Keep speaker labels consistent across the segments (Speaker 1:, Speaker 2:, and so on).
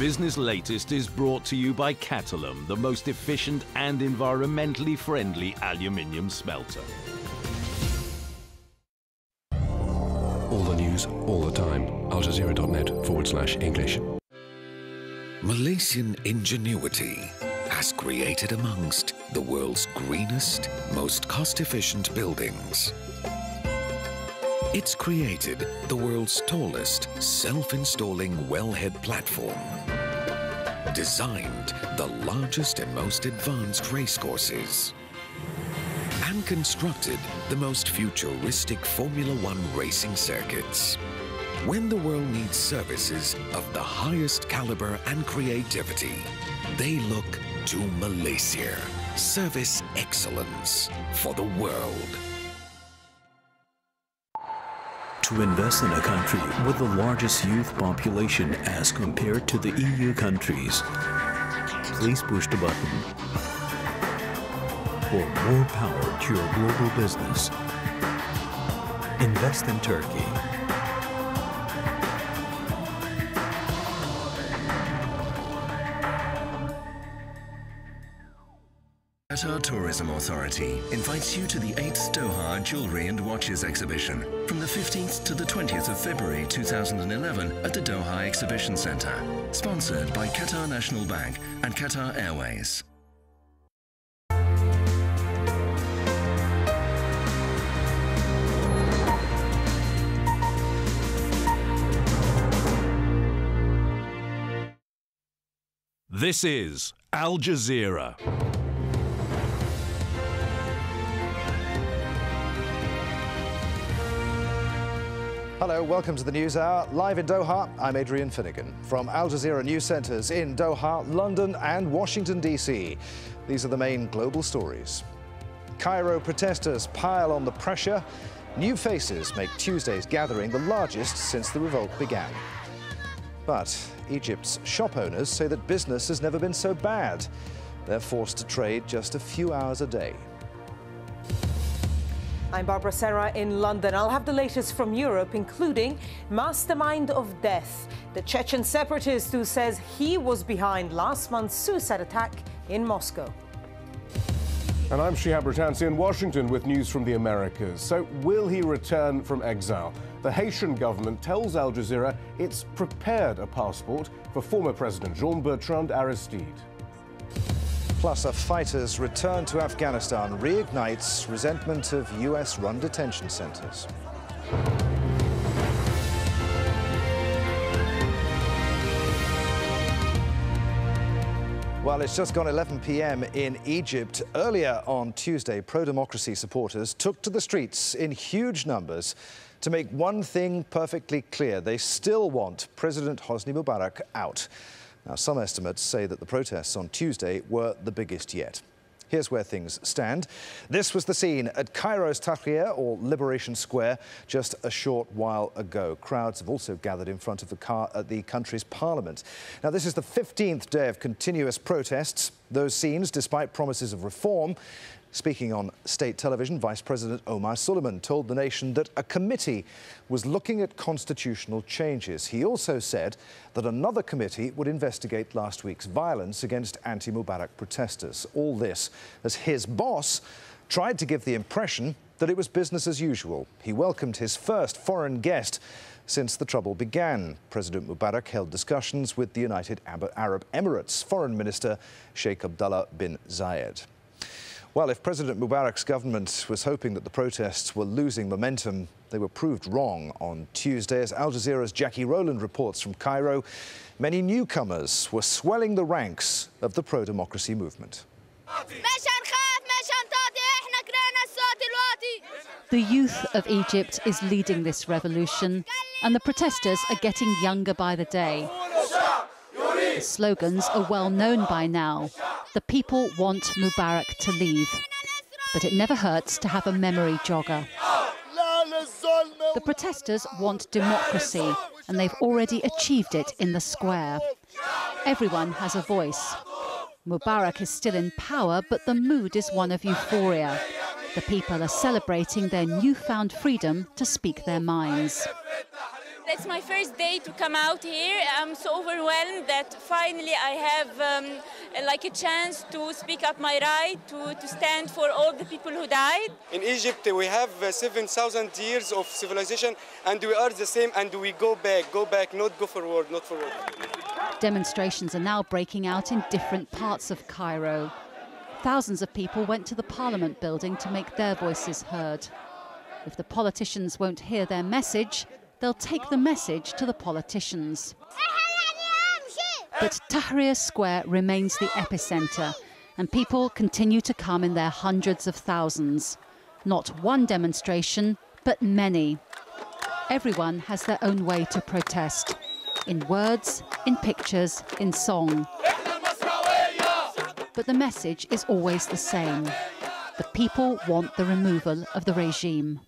Speaker 1: Business Latest is brought to you by Catalum, the most efficient and environmentally friendly aluminium smelter.
Speaker 2: All the news, all the time. aljazeera.net/English.
Speaker 3: Malaysian ingenuity has created amongst the world's greenest, most cost-efficient buildings. It's created the world's tallest self-installing wellhead platform, designed the largest and most advanced racecourses, and constructed the most futuristic Formula One racing circuits. When the world needs services of the highest caliber and creativity, they look to Malaysia. Service excellence for the world.
Speaker 4: To invest in a country with the largest youth population as compared to the EU countries, please push the button. For more power to your global business, invest in Turkey.
Speaker 5: Qatar Tourism Authority invites you to the 8th Doha Jewellery and Watches Exhibition from the 15th to the 20th of February 2011 at the Doha Exhibition Centre. Sponsored by Qatar National Bank and Qatar Airways.
Speaker 1: This is Al Jazeera.
Speaker 6: Hello, welcome to the News Hour. Live in Doha, I'm Adrian Finnegan. From Al Jazeera News Centres in Doha, London and Washington, D.C. These are the main global stories. Cairo protesters pile on the pressure. New faces make Tuesday's gathering the largest since the revolt began. But Egypt's shop owners say that business has never been so bad. They're forced to trade just a few hours a day.
Speaker 7: I'm Barbara Serra in London. I'll have the latest from Europe, including mastermind of death, the Chechen separatist who says he was behind last month's suicide attack in Moscow.
Speaker 8: And I'm Shihab Ratansi in Washington with news from the Americas. So will he return from exile? The Haitian government tells Al Jazeera it's prepared a passport for former President Jean-Bertrand Aristide.
Speaker 6: Plus, a fighter's return to Afghanistan reignites resentment of US-run detention centres. Well, it's just gone 11 p.m. in Egypt. Earlier on Tuesday, pro-democracy supporters took to the streets in huge numbers to make one thing perfectly clear. They still want President Hosni Mubarak out. Now, some estimates say that the protests on Tuesday were the biggest yet. Here's where things stand. This was the scene at Cairo's Tahrir, or Liberation Square, just a short while ago. Crowds have also gathered in front of the country's parliament. Now, this is the 15th day of continuous protests. Those scenes, despite promises of reform. Speaking on state television, Vice President Omar Suleiman told the nation that a committee was looking at constitutional changes. He also said that another committee would investigate last week's violence against anti-Mubarak protesters. All this as his boss tried to give the impression that it was business as usual. He welcomed his first foreign guest since the trouble began. President Mubarak held discussions with the United Arab Emirates Foreign Minister Sheikh Abdullah bin Zayed. Well, if President Mubarak's government was hoping that the protests were losing momentum, they were proved wrong on Tuesday. As Al Jazeera's Jackie Rowland reports from Cairo, many newcomers were swelling the ranks of the pro-democracy movement.
Speaker 9: The youth of Egypt is leading this revolution, and the protesters are getting younger by the day. The slogans are well known by now. The people want Mubarak to leave, but it never hurts to have a memory jogger. The protesters want democracy, and they've already achieved it in the square. Everyone has a voice. Mubarak is still in power, but the mood is one of euphoria. The people are celebrating their newfound freedom to speak their minds.
Speaker 10: It's my first day to come out here. I'm so overwhelmed that finally I have like a chance to speak up my right, to stand for all the people who died.
Speaker 11: In Egypt, we have 7,000 years of civilization, and we are the same, and we go back, not go forward, not forward.
Speaker 9: Demonstrations are now breaking out in different parts of Cairo. Thousands of people went to the Parliament building to make their voices heard. If the politicians won't hear their message, they'll take the message to the politicians. But Tahrir Square remains the epicenter, and people continue to come in their hundreds of thousands. Not one demonstration, but many. Everyone has their own way to protest, in words, in pictures, in song. But the message is always the same. The people want the removal of the regime.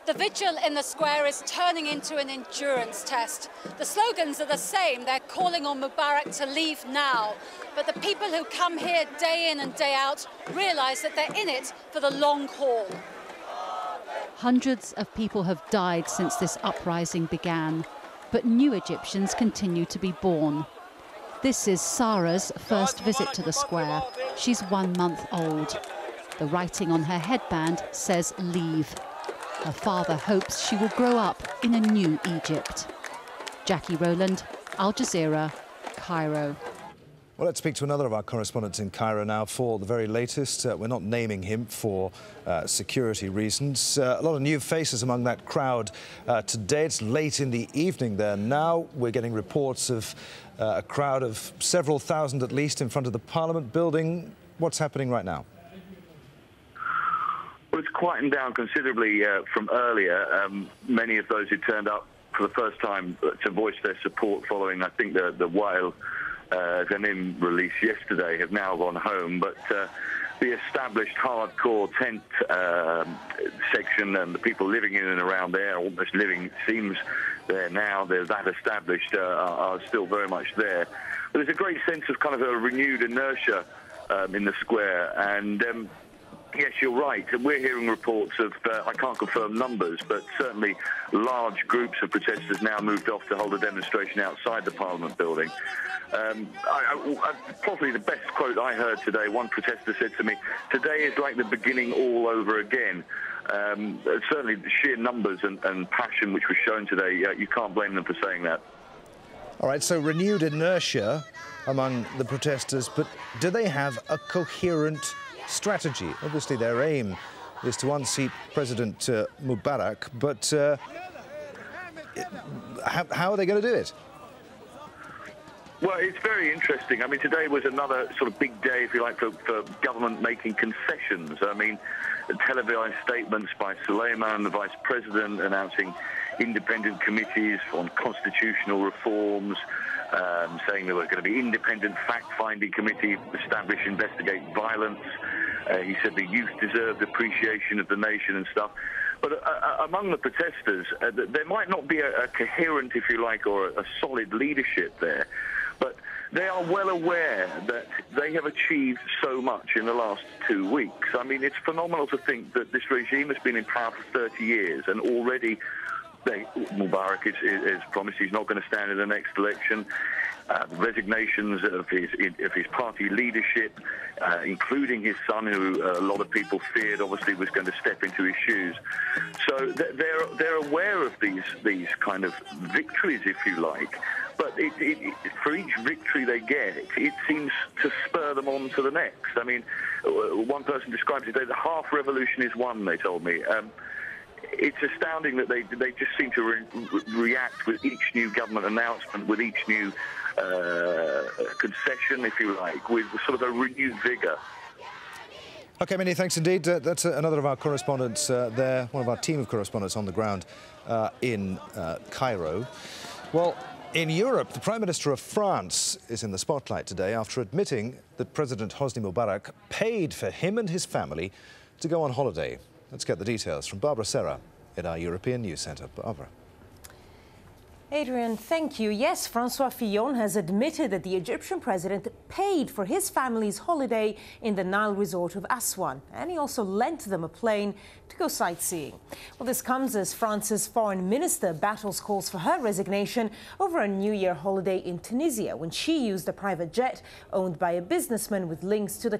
Speaker 12: The vigil in the square is turning into an endurance test. The slogans are the same. They're calling on Mubarak to leave now. But the people who come here day in and day out realise that they're in it for the long haul.
Speaker 9: Hundreds of people have died since this uprising began, but new Egyptians continue to be born. This is Sarah's first visit to the square. She's 1 month old. The writing on her headband says leave. Her father hopes she will grow up in a new Egypt. Jackie Rowland, Al Jazeera, Cairo.
Speaker 6: Well, let's speak to another of our correspondents in Cairo now for the very latest. We're not naming him for security reasons. A lot of new faces among that crowd today. It's late in the evening there now. We're getting reports of a crowd of several thousand at least in front of the Parliament building. What's happening right now?
Speaker 13: Well, it's quietened down considerably from earlier. Many of those who turned up for the first time to voice their support following, I think, the Wael Ghanim release yesterday have now gone home. But the established hardcore tent section and the people living in and around there, almost living, seems there now, they're that established, are still very much there. But there's a great sense of kind of a renewed inertia in the square. And yes, you're right. We're hearing reports of, I can't confirm numbers, but certainly large groups of protesters now moved off to hold a demonstration outside the Parliament building. Probably the best quote I heard today, one protester said to me, "Today is like the beginning all over again." Certainly the sheer numbers and passion which was shown today, you can't blame them for saying that.
Speaker 6: All right, so renewed inertia among the protesters, but do they have a coherent strategy? Obviously, their aim is to unseat President Mubarak, but how are they going to do it?
Speaker 13: Well, it's very interesting. I mean, today was another sort of big day, if you like, for government making concessions. I mean, televised statements by Suleiman, the Vice President, announcing independent committees on constitutional reforms, saying there were going to be independent fact-finding committee established to investigate violence. He said the youth deserved appreciation of the nation and stuff. But among the protesters, there might not be a coherent, if you like, or a solid leadership there. But they are well aware that they have achieved so much in the last 2 weeks. I mean, it's phenomenal to think that this regime has been in power for 30 years, and already Mubarak has promised he's not going to stand in the next election. Resignations of his party leadership, including his son, who a lot of people feared obviously was going to step into his shoes. So they're aware of these kind of victories, if you like. But for each victory they get, it seems to spur them on to the next. I mean, one person described it today, the half revolution is won, they told me. It's astounding that they just seem to react with each new government announcement, with each new concession, if you like, with sort of a renewed vigour.
Speaker 6: OK, many thanks indeed. That's another of our correspondents there, one of our team of correspondents on the ground in Cairo. Well, in Europe, the Prime Minister of France is in the spotlight today after admitting that President Hosni Mubarak paid for him and his family to go on holiday. Let's get the details from Barbara Serra in our European News Centre. Barbara.
Speaker 7: Adrian, thank you. Yes, Francois Fillon has admitted that the Egyptian president paid for his family's holiday in the Nile resort of Aswan, and he also lent them a plane to go sightseeing. Well, this comes as France's foreign minister battles calls for her resignation over a New Year holiday in Tunisia when she used a private jet owned by a businessman with links to the